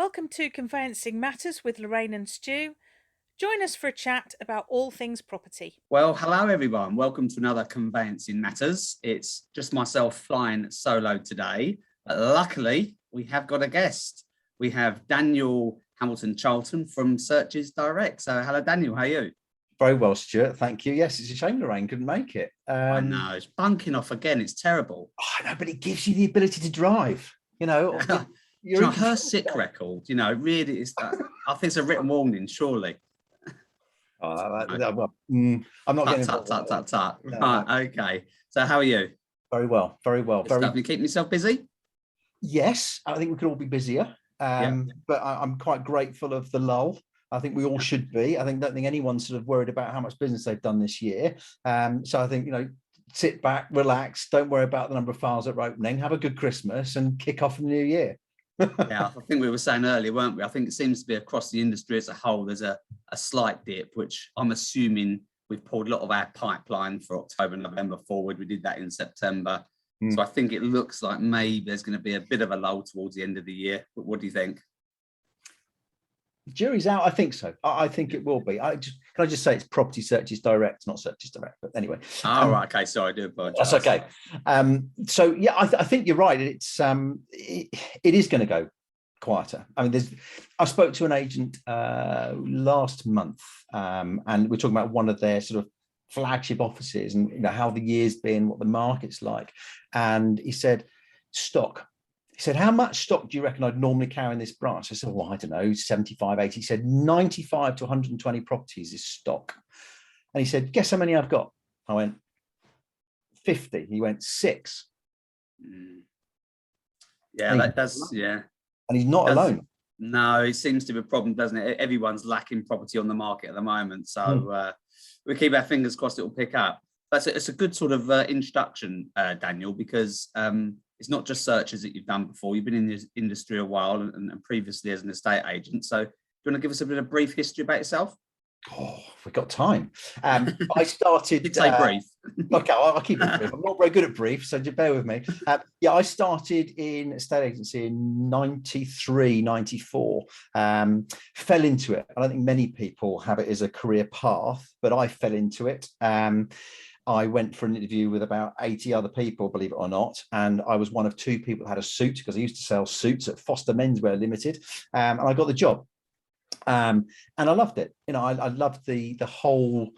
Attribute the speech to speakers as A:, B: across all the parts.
A: Welcome to Conveyancing Matters with Lorraine and Stu. Join us for a chat about all things property.
B: Well, hello everyone. Welcome to another Conveyancing Matters. It's just myself flying solo today, but luckily we have got a guest. We have Daniel Hamilton-Charlton from Searches Direct. So hello Daniel, how are you?
C: Very well, Stuart. Thank you. Yes, it's a shame Lorraine couldn't make it.
B: I know, it's bunking off again. It's terrible.
C: I know, but it gives you the ability to drive,
B: Her sick record, really is that. I think it's a written warning, surely.
C: I'm not getting
B: involved.
C: No.
B: Right, okay. So how are you?
C: Very well.
B: You keeping yourself busy?
C: Yes, I think we could all be busier. But I'm quite grateful of the lull. I think we all should be. Don't think anyone's sort of worried about how much business they've done this year. So I think, sit back, relax, don't worry about the number of files that are opening, have a good Christmas and kick off in the new year.
B: Yeah, I think we were saying earlier, weren't we? I think it seems to be across the industry as a whole, there's a slight dip, which I'm assuming we've pulled a lot of our pipeline for October, November forward. We did that in September. So I think it looks like maybe there's going to be a bit of a lull towards the end of the year. But what do you think?
C: Jury's out. I think so. I think it will be. Can I just say it's Property Searches Direct, not Searches Direct. But anyway.
B: Right. Okay. Sorry, I do apologize.
C: That's okay. So yeah, I think you're right. It's it is going to go quieter. I mean, I spoke to an agent last month, and we're talking about one of their sort of flagship offices, and how the year's been, what the market's like, and he said, stock. He said, how much stock do you reckon I'd normally carry in this branch? I said, well, I don't know, 75, 80. He said, 95 to 120 properties is stock. And he said, guess how many I've got? I went, 50. He went, 6.
B: Yeah, that does, yeah.
C: And he's not alone.
B: No, it seems to be a problem, doesn't it? Everyone's lacking property on the market at the moment. So we keep our fingers crossed it will pick up. It's a good sort of introduction, Daniel, because it's not just searches that you've done before. You've been in this industry a while and previously as an estate agent. So do you want to give us a bit of brief history about yourself?
C: Oh, we've got time. I started...
B: You'd say brief.
C: Okay, I'll keep it brief. I'm not very good at brief, so just bear with me. I started in estate agency in 93, 94. Fell into it. I don't think many people have it as a career path, but I fell into it. I went for an interview with about 80 other people, believe it or not, and I was one of 2 people who had a suit, because I used to sell suits at Foster Menswear Limited, and I got the job. And I loved it. I loved the whole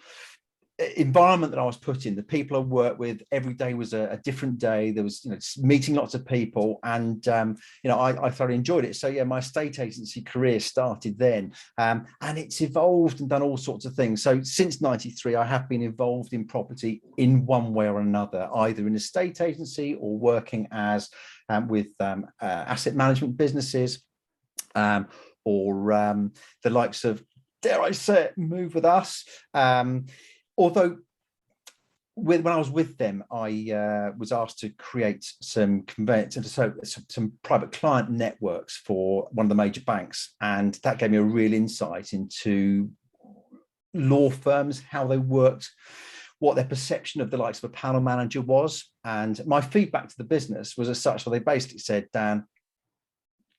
C: environment that I was put in. The people I worked with, every day was a different day. There was meeting lots of people, and I thoroughly enjoyed it. So yeah, my estate agency career started then, and it's evolved and done all sorts of things. So since 93 I have been involved in property in one way or another, either in estate agency or working as with asset management businesses, or the likes of, dare I say it, Move With Us. Although when I was with them, I was asked to create some some private client networks for one of the major banks, and that gave me a real insight into law firms, how they worked, what their perception of the likes of a panel manager was. And my feedback to the business was as such, they basically said, Dan,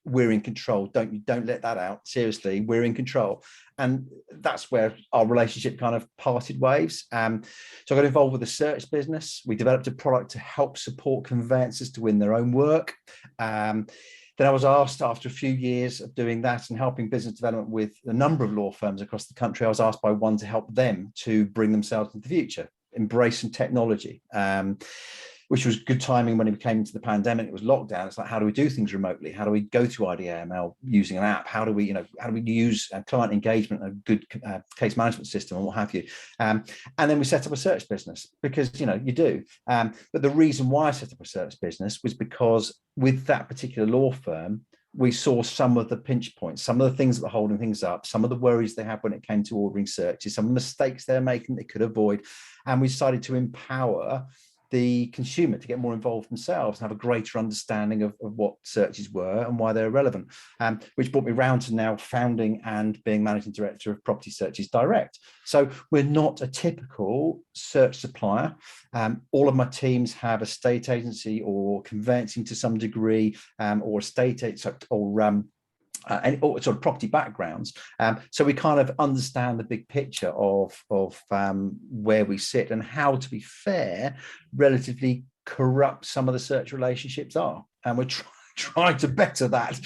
C: we're in control. Don't let that out. Seriously, we're in control. And that's where our relationship kind of parted ways. So I got involved with the search business. We developed a product to help support conveyancers to win their own work. Then I was asked, after a few years of doing that and helping business development with a number of law firms across the country, I was asked by one to help them to bring themselves into the future, embrace some technology, which was good timing when it came into the pandemic. It was lockdown. It's like, how do we do things remotely? How do we go to IDAML using an app? How do we use client engagement, a good case management system, and what have you? And then we set up a search business, because you do. But the reason why I set up a search business was because with that particular law firm, we saw some of the pinch points, some of the things that were holding things up, some of the worries they had when it came to ordering searches, some of the mistakes they're making they could avoid. And we decided to empower the consumer to get more involved themselves and have a greater understanding of what searches were and why they're relevant, which brought me round to now founding and being managing director of Property Searches Direct. So we're not a typical search supplier. All of my teams have estate agency or conveyancing to some degree, or estate or and sort of property backgrounds. So we kind of understand the big picture of where we sit and how, to be fair, relatively corrupt some of the search relationships are. And we're trying to better that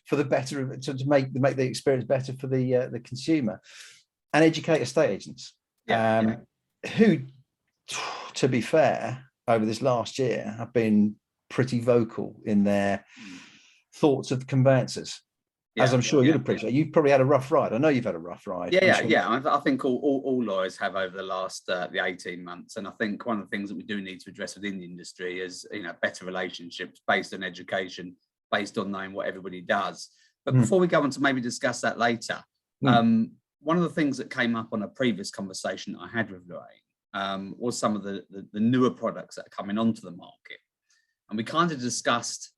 C: for the better, to make the experience better for the consumer, and educate estate agents who, to be fair, over this last year have been pretty vocal in their thoughts of the conveyancers. As I'm sure you'd appreciate. You've probably had a rough ride. I know you've had a rough ride.
B: I think all lawyers have over the last the 18 months. And I think one of the things that we do need to address within the industry is, better relationships based on education, based on knowing what everybody does. But before we go on to maybe discuss that later, one of the things that came up on a previous conversation I had with Lorraine was some of the newer products that are coming onto the market. And we kind of discussed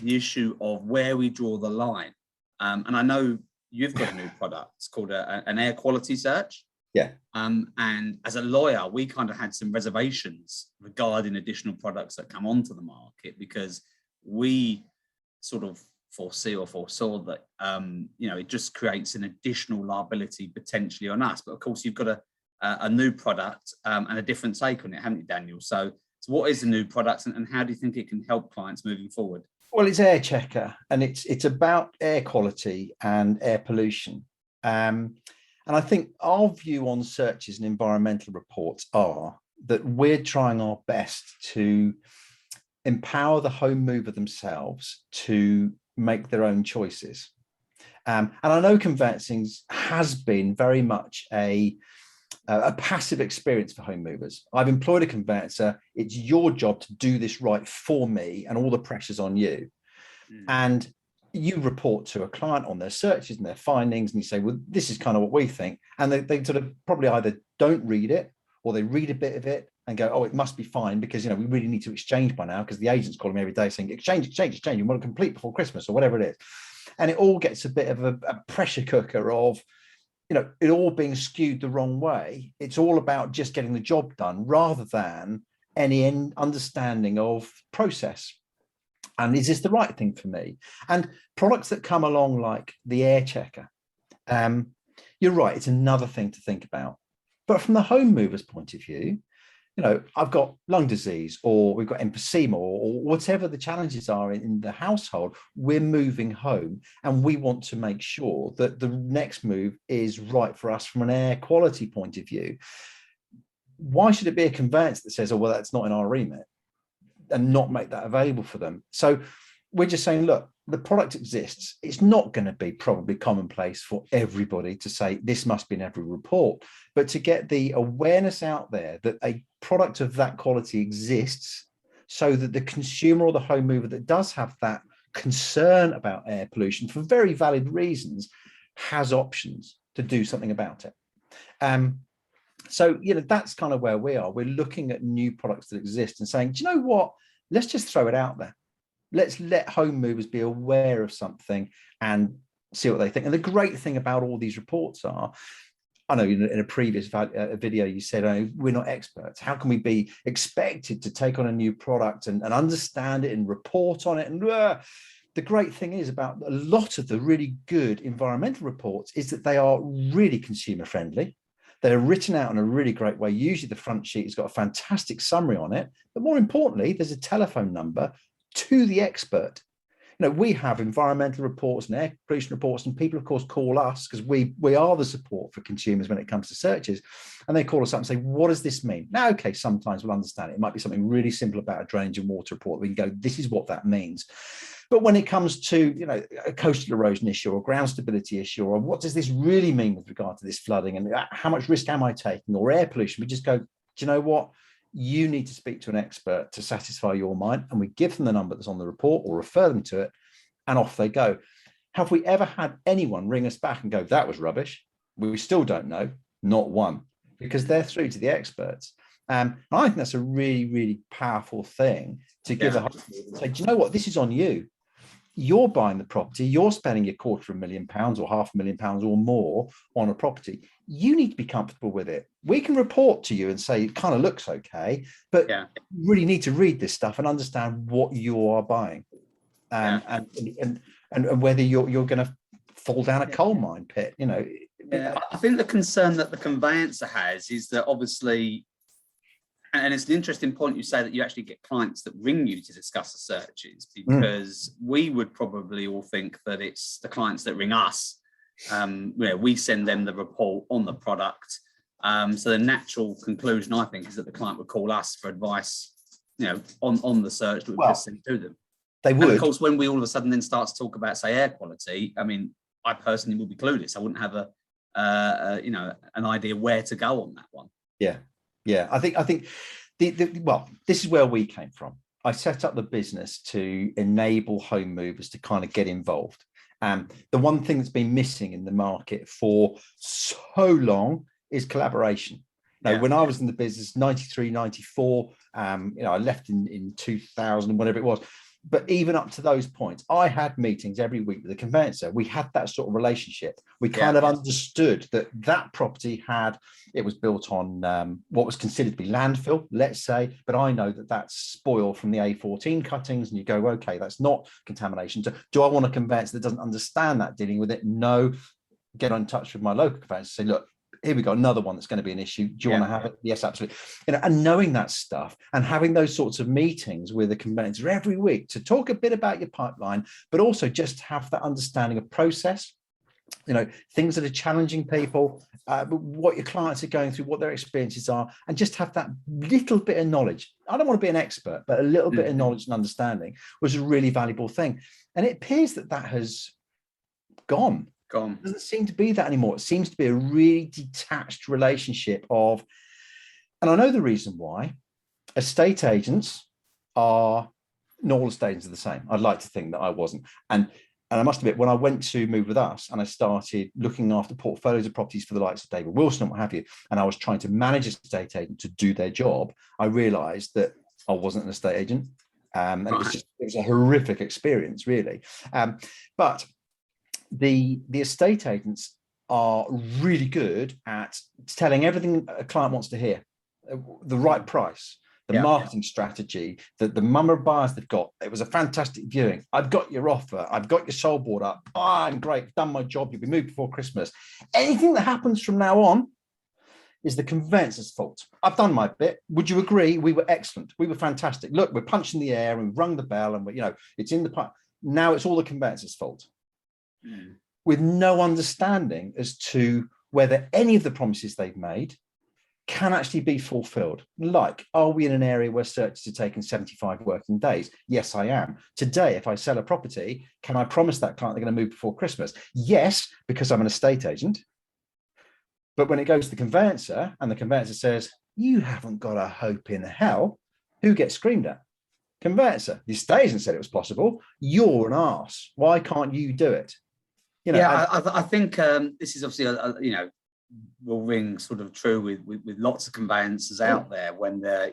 B: the issue of where we draw the line. And I know you've got a new product. It's called an air quality search.
C: Yeah.
B: And as a lawyer, we kind of had some reservations regarding additional products that come onto the market, because we sort of foresaw that, it just creates an additional liability potentially on us. But of course, you've got a new product and a different take on it, haven't you, Daniel? So what is the new product, and how do you think it can help clients moving forward?
C: Well, it's Air Checker, and it's about air quality and air pollution. And I think our view on searches and environmental reports are that we're trying our best to empower the home mover themselves to make their own choices. And I know conveyancing has been very much a passive experience for home movers. I've employed a conveyancer. It's your job to do this right for me, and all the pressure's on you. And you report to a client on their searches and their findings, and you say, well, this is kind of what we think. And they sort of probably either don't read it, or they read a bit of it and go, oh, it must be fine, because, we really need to exchange by now, because the agent's calling me every day saying, exchange, you want to complete before Christmas, or whatever it is. And it all gets a bit of a pressure cooker of, it all being skewed the wrong way. It's all about just getting the job done rather than any understanding of process. And is this the right thing for me? And products that come along like the Air Checker, you're right, it's another thing to think about. But from the home mover's point of view, I've got lung disease, or we've got emphysema, or whatever the challenges are in the household. We're moving home, and we want to make sure that the next move is right for us from an air quality point of view. Why should it be a conveyance that says, oh, well, that's not in our remit, and not make that available for them? So we're just saying, look, the product exists. It's not going to be probably commonplace for everybody to say this must be in every report, but to get the awareness out there that a product of that quality exists, so that the consumer or the home mover that does have that concern about air pollution for very valid reasons has options to do something about it. So, that's kind of where we are. We're looking at new products that exist and saying, do you know what? Let's just throw it out there. Let's let home movers be aware of something and see what they think. And the great thing about all these reports are, I know in a previous video you said, oh, we're not experts. How can we be expected to take on a new product and understand it and report on it? And the great thing is about a lot of the really good environmental reports is that they are really consumer friendly. They're written out in a really great way. Usually the front sheet has got a fantastic summary on it, but more importantly, there's a telephone number to the expert. We have environmental reports and air pollution reports, and people, of course, call us because we are the support for consumers when it comes to searches. And they call us up and say, what does this mean? Now, okay, sometimes we'll understand it. It might be something really simple about a drainage and water report. We can go, this is what that means. But when it comes to, a coastal erosion issue or ground stability issue, or what does this really mean with regard to this flooding, and how much risk am I taking, or air pollution, we just go, do you know what? You need to speak to an expert to satisfy your mind. And we give them the number that's on the report or refer them to it, and off they go. Have we ever had anyone ring us back and go, that was rubbish? We still don't know. Not one, because they're through to the experts. I think that's a really, really powerful thing to give a hospital and say, do you know what? This is on you. You're buying the property, you're spending your £250,000 or £500,000 or more on a property. You need to be comfortable with it. We can report to you and say it kind of looks okay, but you really need to read this stuff and understand what you are buying. and whether you're going to fall down a coal mine pit,
B: I think the concern that the conveyancer has is that obviously, and it's an interesting point you say that you actually get clients that ring you to discuss the searches, because we would probably all think that it's the clients that ring us. We send them the report on the product. So the natural conclusion, I think, is that the client would call us for advice, on the search that we've just sent to them.
C: They would.
B: And of course, when we all of a sudden then start to talk about, say, air quality, I mean, I personally will be clueless. I wouldn't have an idea where to go on that one.
C: Yeah. I think this is where we came from. I set up the business to enable home movers to kind of get involved. The one thing that's been missing in the market for so long is collaboration. When I was in the business, 93, 94, I left in 2000, whatever it was. But even up to those points, I had meetings every week with the conveyancer. We had that sort of relationship. We kind of understood that property it was built on what was considered to be landfill, let's say. But I know that that's spoil from the A14 cuttings. And you go, okay, that's not contamination. Do I want a conveyancer that doesn't understand that, dealing with it? No. Get in touch with my local conveyancer, say, look, here we go, another one that's going to be an issue. Do you want to have it? Yes, absolutely. And knowing that stuff and having those sorts of meetings with the conveyancer every week to talk a bit about your pipeline, but also just have that understanding of process, things that are challenging people, what your clients are going through, what their experiences are, and just have that little bit of knowledge. I don't want to be an expert, but a little bit of knowledge and understanding was a really valuable thing. And it appears that has gone. It doesn't seem to be that anymore. It seems to be a really detached relationship and I know the reason why. Estate agents not all estate agents are the same. I'd like to think that I wasn't. And I must admit, when I went to move with us and I started looking after portfolios of properties for the likes of David Wilson and what have you, and I was trying to manage an estate agent to do their job, I realized that I wasn't an estate agent. And it was a horrific experience, really. But the estate agents are really good at telling everything a client wants to hear, the right price, the marketing strategy, the number of buyers they've got. It was a fantastic viewing. I've got your offer. I've got your soul board up. I'm great. Done my job. You'll be moved before Christmas. Anything that happens from now on is the conveyancer's fault. I've done my bit. Would you agree? We were excellent. We were fantastic. Look, we're punching the air and rung the bell and it's in the pipe. Now it's all the conveyancer's fault. With no understanding as to whether any of the promises they've made can actually be fulfilled. Like, are we in an area where searches are taking 75 working days? Yes, I am. Today, if I sell a property, can I promise that client they're going to move before Christmas? Yes, because I'm an estate agent. But when it goes to the conveyancer and the conveyancer says, you haven't got a hope in hell, who gets screamed at? Conveyancer. The estate agent said it was possible. You're an arse. Why can't you do it?
B: I think this is obviously will ring sort of true with lots of conveyancers out there when there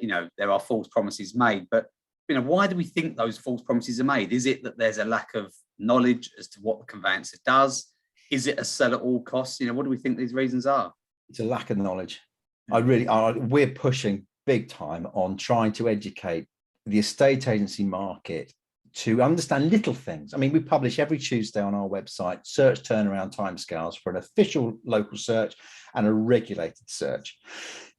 B: are false promises made. But why do we think those false promises are made? Is it that there's a lack of knowledge as to what the conveyancer does? Is it a sell at all costs? What do we think these reasons are?
C: It's a lack of knowledge. We're pushing big time on trying to educate the estate agency market to understand little things. I mean, we publish every Tuesday on our website search turnaround timescales for an official local search and a regulated search.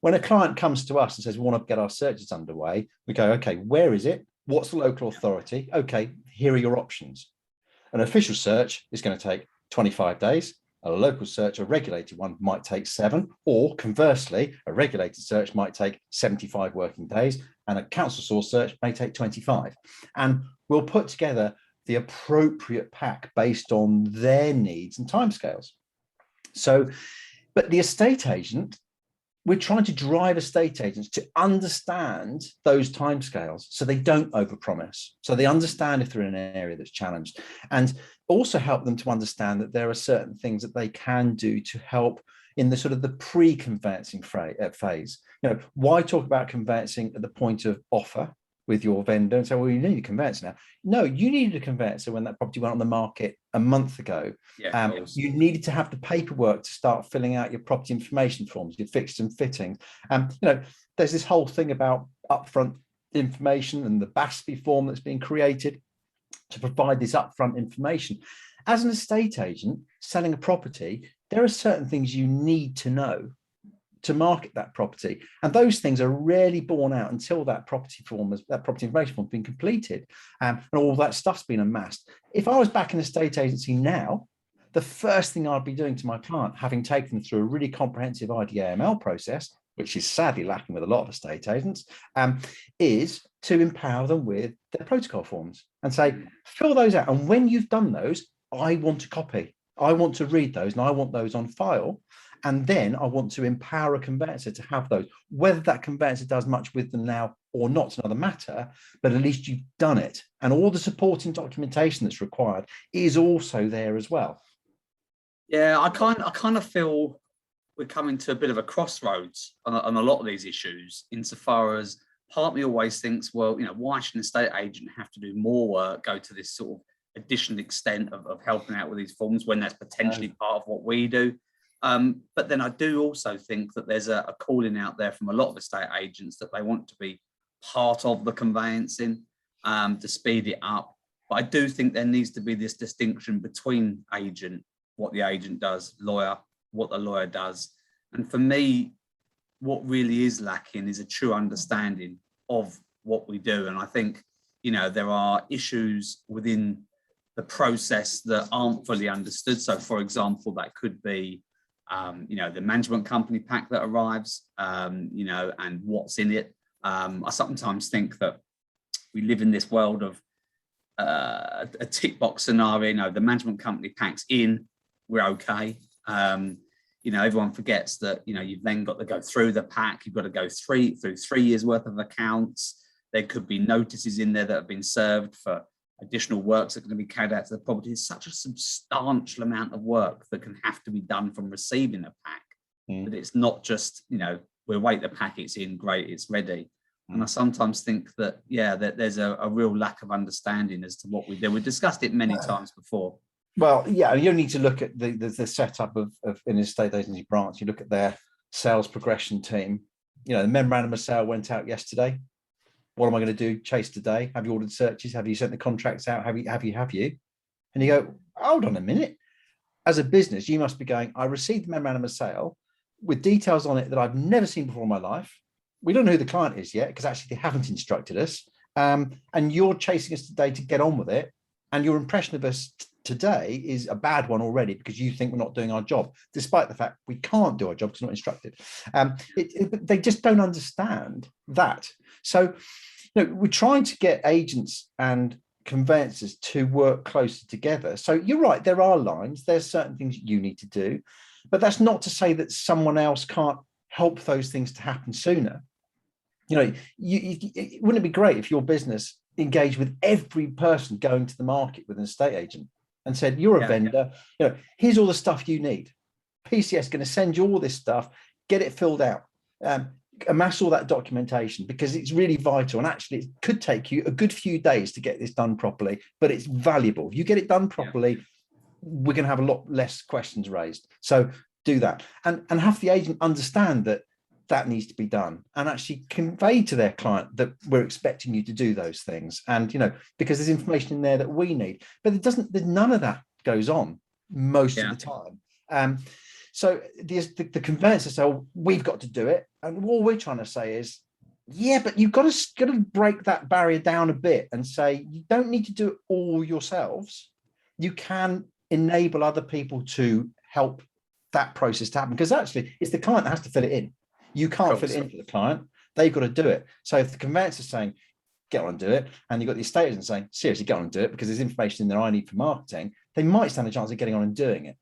C: When a client comes to us and says, we want to get our searches underway, we go, okay, where is it? What's the local authority? Okay, here are your options. An official search is going to take 25 days. A local search, a regulated one, might take 7, or conversely, a regulated search might take 75 working days, and a council source search may take 25. And we'll put together the appropriate pack based on their needs and timescales. So, but the estate agent, we're trying to drive estate agents to understand those timescales so they don't overpromise. So they understand if they're in an area that's challenged, and also help them to understand that there are certain things that they can do to help in the sort of the pre-conveyancing phase. Why talk about conveyancing at the point of offer with your vendor and say, well, you need a conveyancer now? No, you needed a conveyancer when that property went on the market a month ago. You needed to have the paperwork to start filling out your property information forms, your fixtures and fittings. There's this whole thing about upfront information and the BASB form that's being created. to provide this upfront information. As an estate agent selling a property, there are certain things you need to know to market that property, and those things are rarely borne out until that property information form has been completed, and all that stuff's been amassed. If I was back in a estate agency now, the first thing I'd be doing to my client, having taken them through a really comprehensive IDAML process, which is sadly lacking with a lot of estate agents, is to empower them with their protocol forms and say, fill those out. And when you've done those, I want a copy. I want to read those and I want those on file. And then I want to empower a conveyancer to have those. Whether that conveyancer does much with them now or not is another matter, but at least you've done it. And all the supporting documentation that's required is also there as well.
B: Yeah, I kind of feel we're coming to a bit of a crossroads on a lot of these issues, insofar as part of me always thinks, well, why should an estate agent have to do more work, go to this sort of additional extent of helping out with these forms when that's potentially part of what we do? But then I do also think that there's a calling out there from a lot of estate agents that they want to be part of the conveyancing to speed it up. But I do think there needs to be this distinction between agent, what the agent does, lawyer, what the lawyer does. And for me, what really is lacking is a true understanding of what we do. And I think, there are issues within the process that aren't fully understood. So, for example, that could be the management company pack that arrives, and what's in it. I sometimes think that we live in this world of a tick box scenario. The management company pack's in, we're okay. Everyone forgets that, you've then got to go through the pack. You've got to go through 3 years worth of accounts. There could be notices in there that have been served for additional works that are going to be carried out to the property. It's such a substantial amount of work that can have to be done from receiving a pack. But it's not just, we wait the pack, it's in, great, it's ready. And I sometimes think that, that there's a real lack of understanding as to what we do. We've discussed it many times before.
C: Well, yeah, you need to look at the setup of an estate agency branch. You look at their sales progression team. The memorandum of sale went out yesterday. What am I going to do? Chase today? Have you ordered searches? Have you sent the contracts out? Have you? And you go, hold on a minute. As a business, you must be going, I received the memorandum of sale with details on it that I've never seen before in my life. We don't know who the client is yet, because actually they haven't instructed us. And you're chasing us today to get on with it. And your impression of us today is a bad one already, because you think we're not doing our job, despite the fact we can't do our job because we're not instructed. They just don't understand that. So, we're trying to get agents and conveyancers to work closer together. So you're right, there are lines, there's certain things you need to do, but that's not to say that someone else can't help those things to happen sooner. Wouldn't it be great if your business engaged with every person going to the market with an estate agent and said, you're a vendor, here's all the stuff you need. PCS is going to send you all this stuff, get it filled out, amass all that documentation, because it's really vital. And actually it could take you a good few days to get this done properly, but it's valuable. If you get it done properly, we're going to have a lot less questions raised. So do that, and have the agent understand that needs to be done, and actually convey to their client that we're expecting you to do those things. And because there's information in there that we need, but there's none of that goes on most of the time. So the conveyancer say, oh, we've got to do it, and all we're trying to say is, but you've got to break that barrier down a bit and say, you don't need to do it all yourselves. You can enable other people to help that process to happen, because actually it's the client that has to fill it in. You can't fill it in for the client. They've got to do it. So if the conveyancer is saying, get on and do it, and you've got the estate agent saying, seriously, get on and do it, because there's information in there I need for marketing, they might stand a chance of getting on and doing it.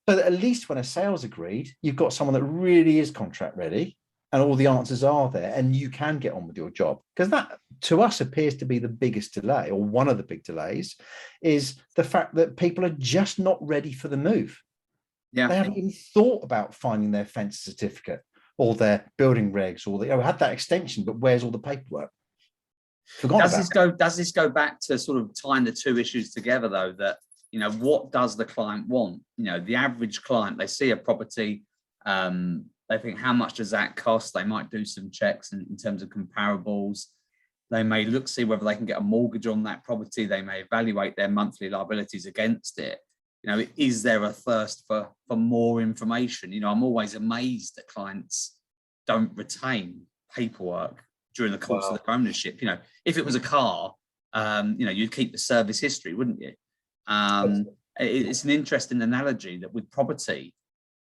C: But at least when a sale's agreed, you've got someone that really is contract ready and all the answers are there, and you can get on with your job. Because that, to us, appears to be the biggest delay, or one of the big delays, is the fact that people are just not ready for the move. They haven't even thought about finding their fence certificate or their building regs, or they had that extension, but where's all the paperwork?
B: Does this go back to sort of tying the two issues together, though, that, what does the client want? The average client, they see a property, they think, how much does that cost? They might do some checks in terms of comparables. They may look, see whether they can get a mortgage on that property. They may evaluate their monthly liabilities against it. Is there a thirst for more information? I'm always amazed that clients don't retain paperwork during the course of their ownership. If it was a car, you'd keep the service history, wouldn't you? It's an interesting analogy that with property,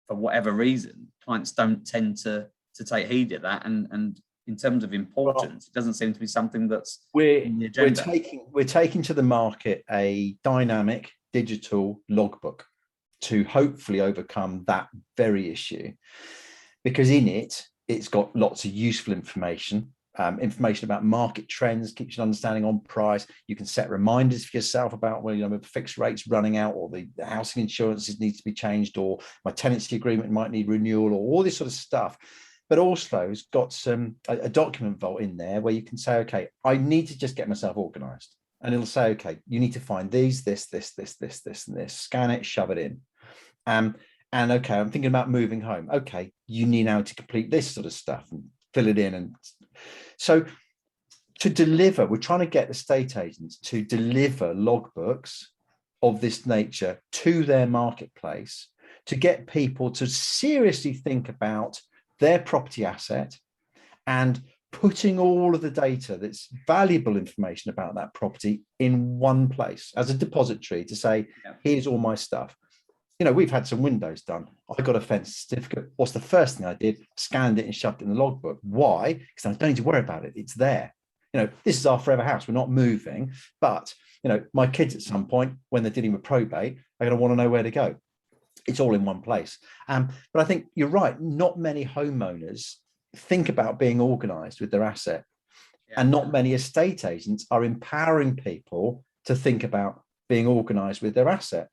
B: for whatever reason, clients don't tend to take heed of that. And in terms of importance, it doesn't seem to be something that's in the agenda.
C: We're taking to the market a dynamic digital logbook to hopefully overcome that very issue, because in it's got lots of useful information. Information about market trends, keeps you understanding on price. You can set reminders for yourself about if fixed rates running out, or the housing insurances need to be changed, or my tenancy agreement might need renewal, or all this sort of stuff. But also it's got a document vault in there where you can say, okay, I need to just get myself organized. And it'll say, okay, you need to find this, and this, scan it, shove it in. And okay, I'm thinking about moving home. Okay, you need now to complete this sort of stuff and fill it in. And so to deliver, we're trying to get estate agents to deliver logbooks of this nature to their marketplace, to get people to seriously think about their property asset and putting all of the data that's valuable information about that property in one place as a depository to say, here's all my stuff. We've had some windows done. I got a fence certificate. What's the first thing I did? Scanned it and shoved it in the logbook. Why? Because I don't need to worry about it. It's there. This is our forever house. We're not moving. But, my kids at some point, when they're dealing with probate, are going to want to know where to go. It's all in one place. But I think you're right. Not many homeowners think about being organized with their asset. And not many estate agents are empowering people to think about being organized with their asset.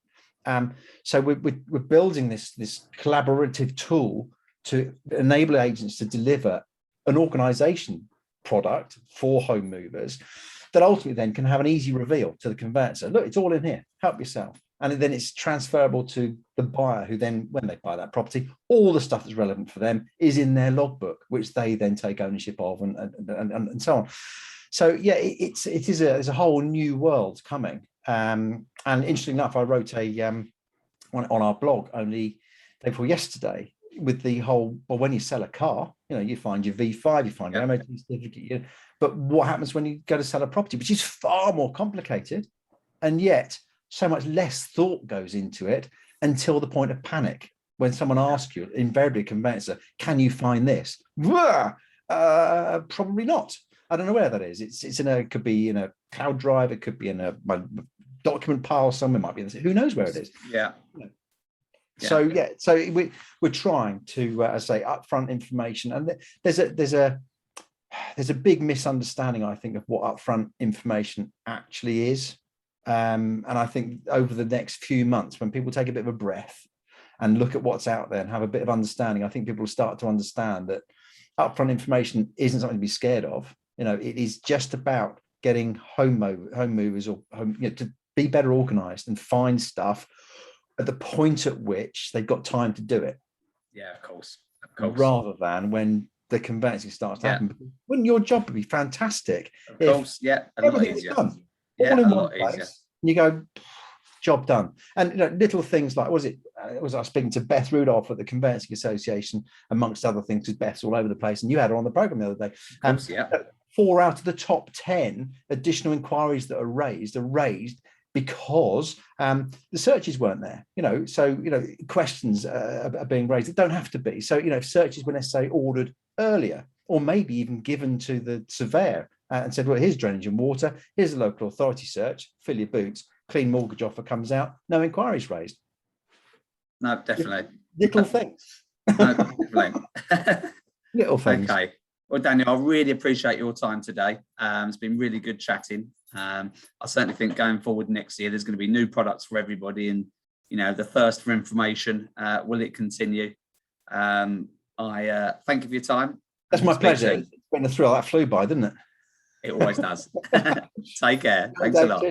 C: So we're building this collaborative tool to enable agents to deliver an organization product for home movers that ultimately then can have an easy reveal to the conveyancer. Look, it's all in here. Help yourself. And then it's transferable to the buyer, who then, when they buy that property, all the stuff that's relevant for them is in their logbook, which they then take ownership of and so on. So there's a whole new world coming. And interestingly enough, I wrote on our blog only day before yesterday with the whole, well, when you sell a car, you find your V5, you find your MOT certificate, but what happens when you go to sell a property, which is far more complicated, and yet so much less thought goes into it until the point of panic, when someone asks you, invariably a conveyancer, can you find this? Probably not. I don't know where that is. It could be in a cloud drive, it could be in my document pile somewhere, might be in this, who knows where it is. So we're trying to as I say, upfront information, and there's a big misunderstanding, I think, of what upfront information actually is. And I think over the next few months, when people take a bit of a breath and look at what's out there and have a bit of understanding, I think people will start to understand that upfront information isn't something to be scared of. It is just about getting home movers or to be better organized and find stuff at the point at which they've got time to do it.
B: Yeah, of course.
C: Rather than when the conveyancing starts to happen. Wouldn't your job would be fantastic?
B: Of course, a lot easier.
C: Done, all in one place, and you go, job done. And little things like, was I speaking to Beth Rudolph at the Conveyancing Association, amongst other things, because Beth's all over the place, and you had her on the program the other day. 4 out of the top 10 additional inquiries that are raised because the searches weren't there. So questions are being raised that don't have to be. So if searches were necessarily ordered earlier, or maybe even given to the surveyor and said, well, here's drainage and water, here's a local authority search, fill your boots, clean mortgage offer comes out, no inquiries raised.
B: No, definitely.
C: Little things.
B: No, definitely.
C: Little things.
B: Okay. Well, Daniel, I really appreciate your time today. It's been really good chatting. I certainly think going forward next year, there's going to be new products for everybody, and the thirst for information, will it continue? I thank you for your time.
C: That's my pleasure. It's been a thrill. That flew by, didn't it?
B: It always does. Take care. Thanks a lot.